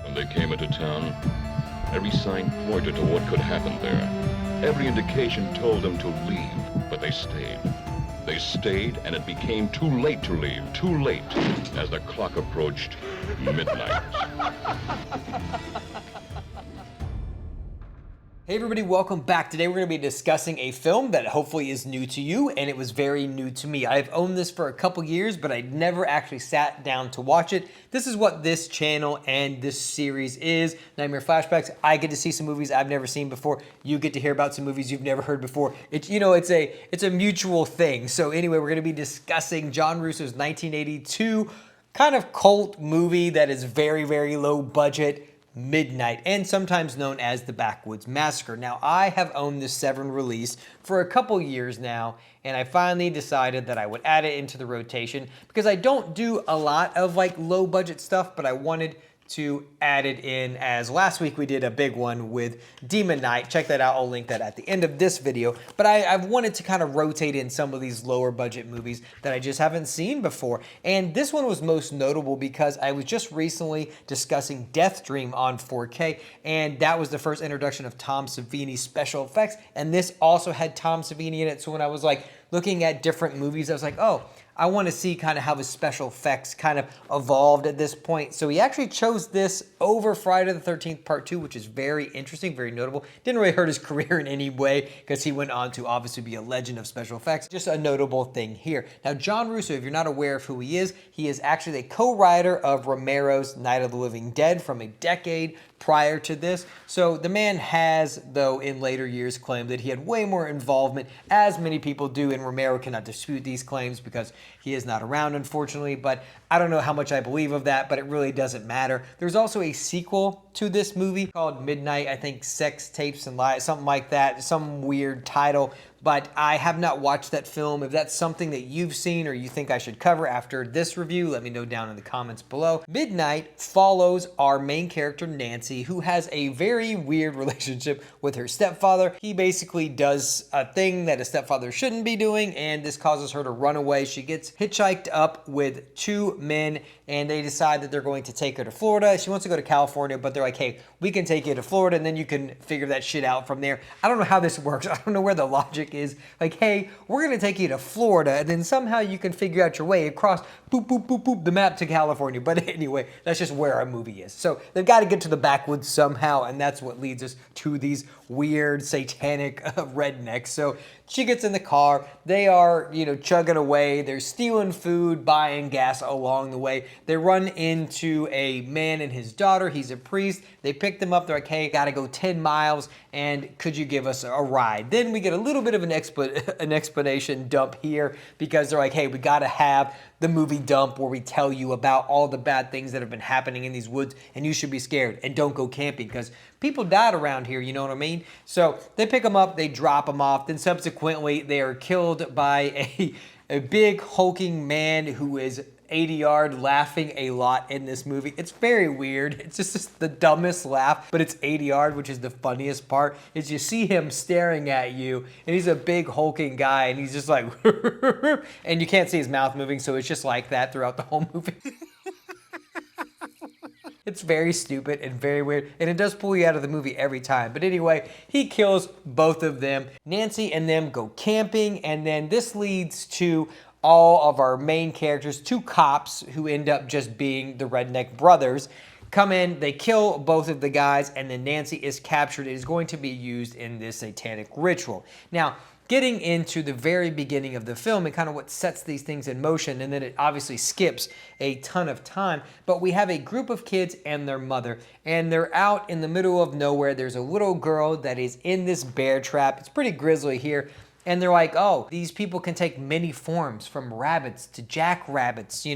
When they came into town, every sign pointed to what could happen there. Every indication told them to leave, but they stayed. They stayed, and it became too late to leave, too late, as the clock approached midnight. Hey everybody, welcome back. Today we're going to be discussing a film that hopefully is new to you, and it was very new to me. I've owned this for a couple years, but I never actually sat down to watch it. This is what this channel and this series is, Nightmare Flashbacks. I get to see some movies I've never seen before. You get to hear about some movies you've never heard before. It's a mutual thing. So anyway, we're going to be discussing John Russo's 1982 kind of cult movie that is very, very low budget, Midnight, and sometimes known as the Backwoods Massacre. Now, I have owned this Severin release for a couple years now, and I finally decided that I would add it into the rotation because I don't do a lot of like low budget stuff, but I wanted to add it in, as last week we did a big one with Demon Knight. Check that out, I'll link that at the end of this video. But I've wanted to kind of rotate in some of these lower budget movies that I just haven't seen before. And this one was most notable because I was just recently discussing Death Dream on 4K, and that was the first introduction of Tom Savini's special effects, and this also had Tom Savini in it. So when I was like looking at different movies, I was like, oh, I want to see kind of how his special effects kind of evolved at this point. So he actually chose this over Friday the 13th Part 2, which is very interesting, very notable. Didn't really hurt his career in any way because he went on to obviously be a legend of special effects. Just a notable thing here. Now, John Russo, if you're not aware of who he is actually the co-writer of Romero's Night of the Living Dead from a decade prior to this. So the man has, though, in later years claimed that he had way more involvement, as many people do, and Romero cannot dispute these claims because he is not around, unfortunately, but I don't know how much I believe of that, but it really doesn't matter. There's also a sequel to this movie called Midnight, I think Sex, Tapes, and Lies, something like that, some weird title, but I have not watched that film. If that's something that you've seen or you think I should cover after this review, let me know down in the comments below. Midnight follows our main character, Nancy, who has a very weird relationship with her stepfather. He basically does a thing that a stepfather shouldn't be doing, and this causes her to run away. She gets hitchhiked up with two men, and they decide that they're going to take her to Florida. She wants to go to California, but they're like, hey, we can take you to Florida, and then you can figure that shit out from there. I don't know how this works. I don't know where the logic is. Like, hey, we're going to take you to Florida, and then somehow you can figure out your way across, boop, boop, boop, boop, the map to California. But anyway, that's just where our movie is. So they've got to get to the backwoods somehow, and that's what leads us to these weird, satanic rednecks. So she gets in the car. They are, chugging away. They're stealing food, buying gas along the way. They run into a man and his daughter. He's a priest. They pick them up. They're like, hey, gotta go 10 miles, and could you give us a ride? Then we get a little bit of an explanation dump here because they're like, hey, we gotta have the movie dump where we tell you about all the bad things that have been happening in these woods, and you should be scared and don't go camping because people died around here, you know what I mean? So they pick them up, they drop them off, then subsequently they are killed by a big hulking man who is 80-yard laughing a lot in this movie. It's very weird. It's just the dumbest laugh, but it's 80-yard, which is the funniest part, is you see him staring at you, and he's a big hulking guy, and he's just like, and you can't see his mouth moving, so it's just like that throughout the whole movie. It's very stupid and very weird, and it does pull you out of the movie every time. But anyway, he kills both of them. Nancy and them go camping, and then this leads to all of our main characters, two cops who end up just being the redneck brothers, come in, they kill both of the guys, and then Nancy is captured. It is going to be used in this satanic ritual. Now, getting into the very beginning of the film and kind of what sets these things in motion, and then it obviously skips a ton of time, but we have a group of kids and their mother, and they're out in the middle of nowhere. There's a little girl that is in this bear trap. It's pretty grisly here. And they're like, oh, these people can take many forms, from rabbits to jackrabbits,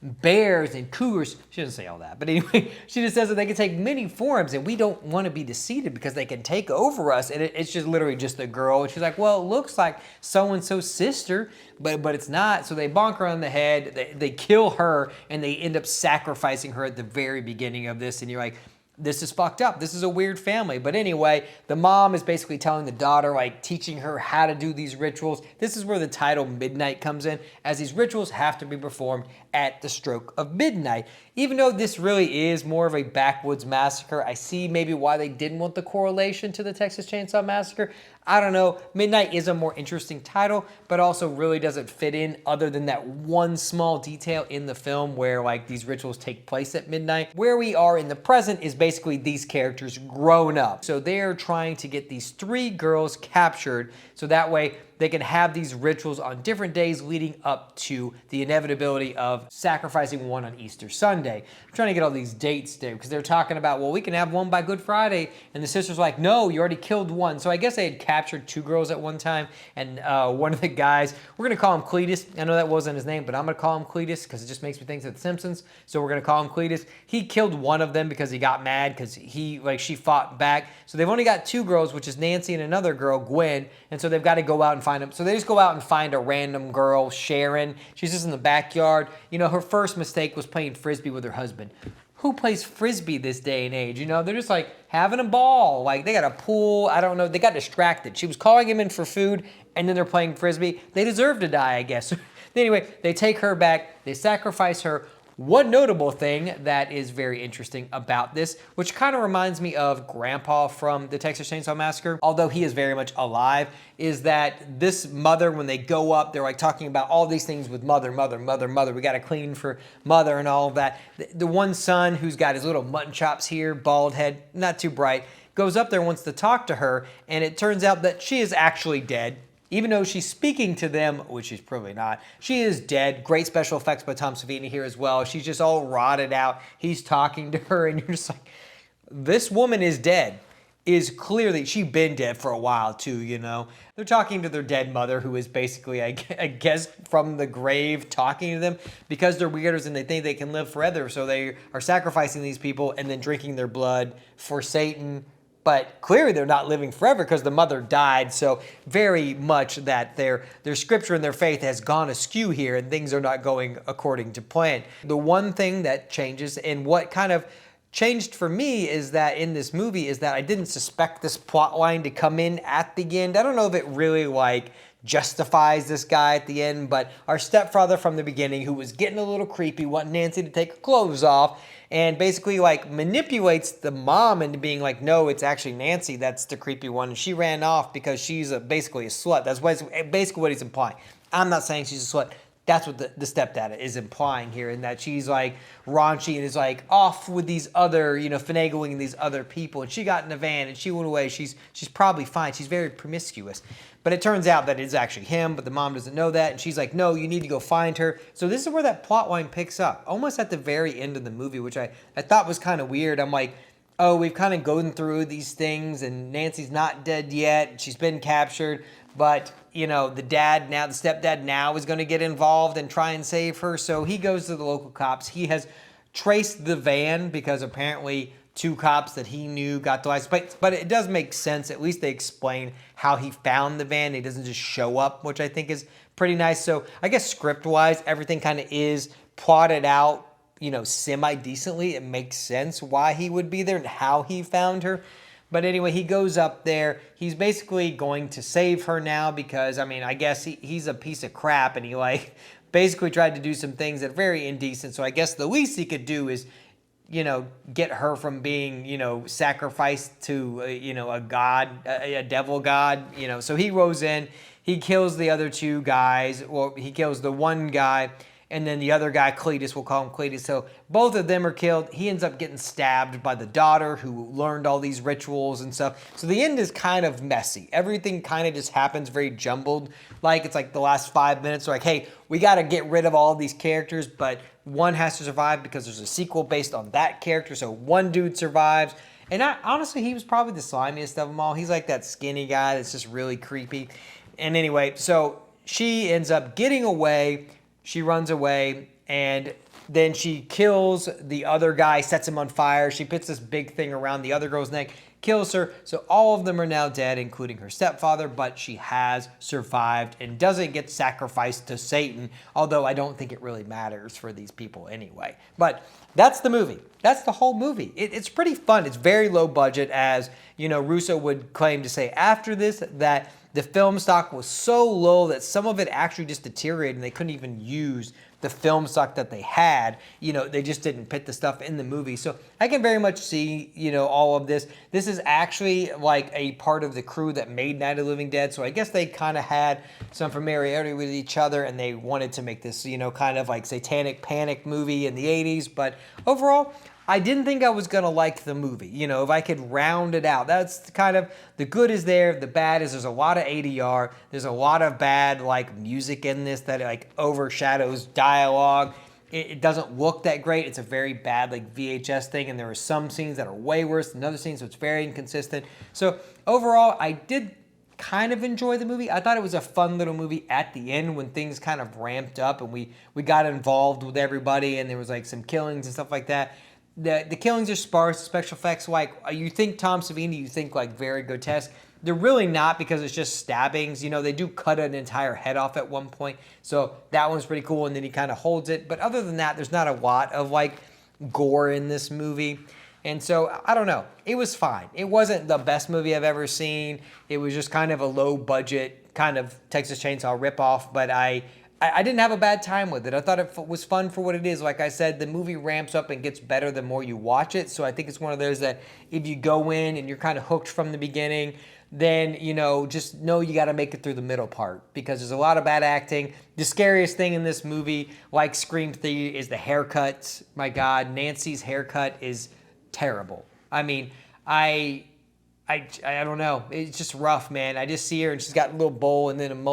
bears and cougars. She doesn't say all that, but anyway, she just says that they can take many forms, and we don't want to be deceived because they can take over us. And it's just literally just a girl. And she's like, well, it looks like so-and-so's sister, but it's not. So they bonk her on the head, they kill her, and they end up sacrificing her at the very beginning of this. And you're like, this is fucked up. This is a weird family. But anyway, the mom is basically telling the daughter, like teaching her how to do these rituals. This is where the title Midnight comes in, as these rituals have to be performed at the stroke of midnight. Even though this really is more of a backwoods massacre, I see maybe why they didn't want the correlation to the Texas Chainsaw Massacre. I don't know. Midnight is a more interesting title, but also really doesn't fit in other than that one small detail in the film where like these rituals take place at midnight. Where we are in the present is basically these characters grown up. So they're trying to get these 3 girls captured so that way they can have these rituals on different days leading up to the inevitability of sacrificing one on Easter Sunday. I'm trying to get all these dates there because they're talking about, well, we can have one by Good Friday. And the sister's like, no, you already killed one. So I guess they had captured 2 girls at one time. And one of the guys, we're going to call him Cletus. I know that wasn't his name, but I'm going to call him Cletus because it just makes me think of The Simpsons. So we're going to call him Cletus. He killed one of them because he got mad because she fought back. So they've only got 2 girls, which is Nancy and another girl, Gwen. And so they've got to go out and find them. So they just go out and find a random girl, Sharon. She's just in the backyard. You know, her first mistake was playing Frisbee with her husband. Who plays Frisbee this day and age? You know, they're just like having a ball. Like they got a pool. I don't know. They got distracted. She was calling him in for food and then they're playing Frisbee. They deserve to die, I guess. Anyway, they take her back. They sacrifice her. One notable thing that is very interesting about this, which kind of reminds me of Grandpa from the Texas Chainsaw Massacre, although he is very much alive, is that this mother, when they go up, they're like talking about all these things with mother. We got to clean for mother and all of that. The one son who's got his little mutton chops here, bald head, not too bright, goes up there and wants to talk to her, and it turns out that she is actually dead. Even though she's speaking to them, which she's probably not, she is dead. Great special effects by Tom Savini here as well. She's just all rotted out. He's talking to her, and you're just like, this woman is dead. Is clearly, she's been dead for a while too, you know. They're talking to their dead mother, who is basically, I guess, from the grave talking to them because they're weirdos and they think they can live forever. So they are sacrificing these people and then drinking their blood for Satan. But clearly they're not living forever because the mother died. So very much that their scripture and their faith has gone askew here and things are not going according to plan. The one thing that changes and what kind of changed for me is that in this movie is that I didn't suspect this plot line to come in at the end. I don't know if it really like justifies this guy at the end, but our stepfather from the beginning who was getting a little creepy, wanting Nancy to take her clothes off, and basically like manipulates the mom into being like, no, it's actually Nancy that's the creepy one, and she ran off because she's basically a slut. That's basically what he's implying. I'm not saying she's a slut. That's what the stepdad is implying here, in that she's like raunchy and is like off with these other, you know, finagling these other people. And she got in a van and she went away. She's probably fine. She's very promiscuous. But it turns out that it's actually him, but the mom doesn't know that. And she's like, no, you need to go find her. So this is where that plot line picks up, almost at the very end of the movie, which I thought was kind of weird. I'm like, oh, we've kind of gone through these things and Nancy's not dead yet. She's been captured. But, you know, the stepdad now is going to get involved and try and save her. So he goes to the local cops. He has traced the van because apparently 2 cops that he knew got the license plate. But it does make sense. At least they explain how he found the van. He doesn't just show up, which I think is pretty nice. So I guess script-wise, everything kind of is plotted out, you know, semi-decently. It makes sense why he would be there and how he found her. But anyway, he goes up there. He's basically going to save her now because, I mean, I guess he's a piece of crap and he like basically tried to do some things that are very indecent. So I guess the least he could do is, you know, get her from being, you know, sacrificed to, you know, a god, a devil god, you know. So he goes in, he kills the other 2 guys. Well, he kills the one guy. And then the other guy, Cletus, we'll call him Cletus. So both of them are killed. He ends up getting stabbed by the daughter who learned all these rituals and stuff. So the end is kind of messy. Everything kind of just happens very jumbled. Like it's like the last 5 minutes. So like, hey, we got to get rid of all of these characters, but one has to survive because there's a sequel based on that character. So one dude survives. And honestly, he was probably the slimiest of them all. He's like that skinny guy that's just really creepy. And anyway, so she ends up getting away. She runs away, and then she kills the other guy, sets him on fire. She puts this big thing around the other girl's neck, kills her. So all of them are now dead, including her stepfather, but she has survived and doesn't get sacrificed to Satan, although I don't think it really matters for these people anyway. But that's the movie. That's the whole movie. It's pretty fun. It's very low budget, as, you know, Russo would claim to say after this that the film stock was so low that some of it actually just deteriorated and they couldn't even use the film stock that they had. You know, they just didn't put the stuff in the movie. So I can very much see, you know, all of this. This is actually like a part of the crew that made Night of the Living Dead. So I guess they kind of had some familiarity with each other and they wanted to make this, you know, kind of like satanic panic movie in the 80s. But overall, I didn't think I was going to like the movie. You know, if I could round it out, that's kind of, the good is there, the bad is there's a lot of ADR, there's a lot of bad, like, music in this that, like, overshadows dialogue. It doesn't look that great. It's a very bad, like, VHS thing, and there are some scenes that are way worse than other scenes, so it's very inconsistent. So, overall, I did kind of enjoy the movie. I thought it was a fun little movie at the end when things kind of ramped up and we got involved with everybody and there was, like, some killings and stuff like that. The killings are sparse, special effects, like, you think Tom Savini, you think, like, very grotesque. They're really not, because it's just stabbings. You know, they do cut an entire head off at one point, so that one's pretty cool, and then he kind of holds it. But other than that, there's not a lot of, like, gore in this movie. And so, I don't know. It was fine. It wasn't the best movie I've ever seen. It was just kind of a low-budget kind of Texas Chainsaw ripoff, but I didn't have a bad time with it. I thought it was fun for what it is. Like I said, the movie ramps up and gets better the more you watch it. So I think it's one of those that if you go in and you're kind of hooked from the beginning, then, you know, just know you got to make it through the middle part, because there's a lot of bad acting. The scariest thing in this movie, like Scream 3, is the haircuts. My God, Nancy's haircut is terrible. I mean, I don't know. It's just rough, man. I just see her and she's got a little bowl and then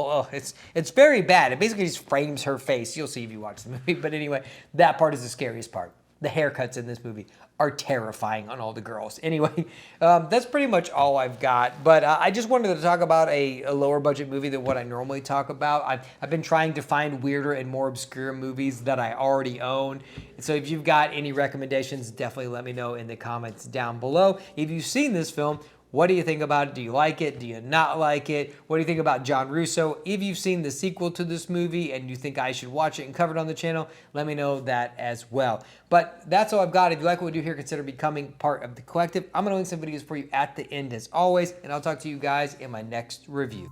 it's very bad. It basically just frames her face. You'll see if you watch the movie. But anyway, that part is the scariest part. The haircuts in this movie are terrifying on all the girls. Anyway, that's pretty much all I've got. But I just wanted to talk about a lower budget movie than what I normally talk about. I've been trying to find weirder and more obscure movies that I already own. So if you've got any recommendations, definitely let me know in the comments down below. If you've seen this film, what do you think about it? Do you like it? Do you not like it? What do you think about John Russo? If you've seen the sequel to this movie and you think I should watch it and cover it on the channel, let me know that as well. But that's all I've got. If you like what we do here, consider becoming part of the collective. I'm going to link some videos for you at the end as always, and I'll talk to you guys in my next review.